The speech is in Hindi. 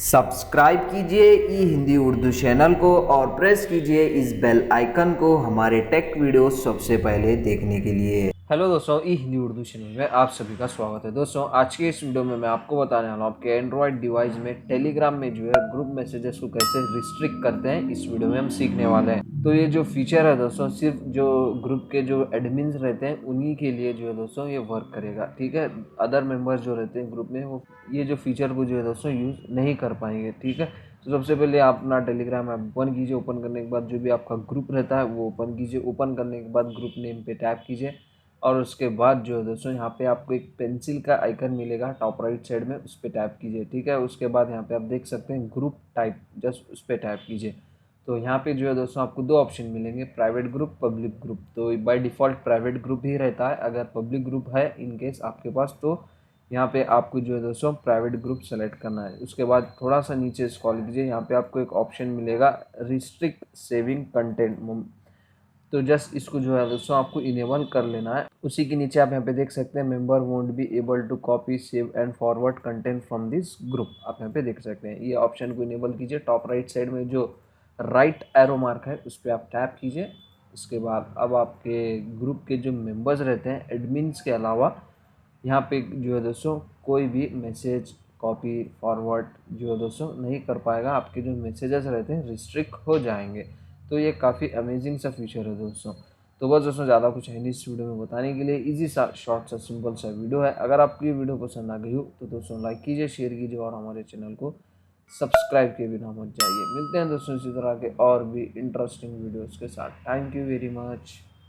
सब्सक्राइब कीजिए ई हिंदी उर्दू चैनल को और प्रेस कीजिए इस बेल आइकन को हमारे टेक वीडियोस सबसे पहले देखने के लिए। हेलो दोस्तों, ई हिंदी उर्दू चैनल में आप सभी का स्वागत है। दोस्तों, आज के इस वीडियो में मैं आपको बताने वाला हूँ आपके एंड्रॉयड डिवाइस में टेलीग्राम में जो है ग्रुप मैसेजेस को कैसे रिस्ट्रिक्ट करते हैं। इस वीडियो में हम सीखने वाले हैं। तो ये जो फीचर है दोस्तों, सिर्फ जो ग्रुप के जो एडमिन्स रहते हैं उन्हीं के लिए जो है दोस्तों ये वर्क करेगा, ठीक है। अदर मेंबर्स जो रहते हैं ग्रुप में वो ये जो फीचर को जो है दोस्तों यूज़ नहीं कर पाएंगे, ठीक है। तो सबसे पहले आप अपना टेलीग्राम ऐप ओपन कीजिए। ओपन करने के बाद जो भी आपका ग्रुप रहता है वो ओपन कीजिए। ओपन करने के बाद ग्रुप नेम पे टैप कीजिए और उसके बाद जो है दोस्तों यहाँ पे आपको एक पेंसिल का आइकन मिलेगा टॉप राइट साइड में, उस पर टैप कीजिए, ठीक है। उसके बाद यहाँ पे आप देख सकते हैं ग्रुप टाइप, जस्ट उस पर टैप कीजिए। तो यहाँ पे जो है दोस्तों आपको दो ऑप्शन मिलेंगे, प्राइवेट ग्रुप, पब्लिक ग्रुप। तो बाय डिफ़ॉल्ट प्राइवेट ग्रुप ही रहता है। अगर पब्लिक ग्रुप है इन केस आपके पास, तो यहाँ पे आपको जो है दोस्तों प्राइवेट ग्रुप सेलेक्ट करना है। उसके बाद थोड़ा सा नीचे स्क्रॉल कीजिए, यहाँ पे आपको एक ऑप्शन मिलेगा रिस्ट्रिक्ट सेविंग कंटेंट। तो जस्ट इसको जो है दोस्तों आपको इनेबल कर लेना है। उसी के नीचे आप यहाँ पे देख सकते हैं member won't be able to copy, save and forward content from this group, आप यहाँ पे देख सकते हैं। ये ऑप्शन को इनेबल कीजिए। टॉप राइट साइड में जो राइट एरो मार्क है उस पर आप टैप कीजिए। उसके बाद अब आपके ग्रुप के जो मेंबर्स रहते हैं एडमिन्स के अलावा, यहाँ पे जो है दोस्तों कोई भी मैसेज कॉपी फॉरवर्ड जो है दोस्तों नहीं कर पाएगा। आपके जो मैसेजेस रहते हैं रिस्ट्रिक्ट हो जाएंगे। तो ये काफ़ी अमेजिंग सा फीचर है दोस्तों। तो बस दोस्तों, ज़्यादा कुछ है नहीं इस वीडियो में बताने के लिए। इजी सा शॉर्ट सा सिंपल सा वीडियो है। अगर आपको ये वीडियो पसंद आ गई हो तो दोस्तों लाइक कीजिए, शेयर कीजिए और हमारे चैनल को सब्सक्राइब किए बिना मत जाइए। मिलते हैं दोस्तों इसी तरह के और भी इंटरेस्टिंग वीडियोज़ के साथ। Thank you very much.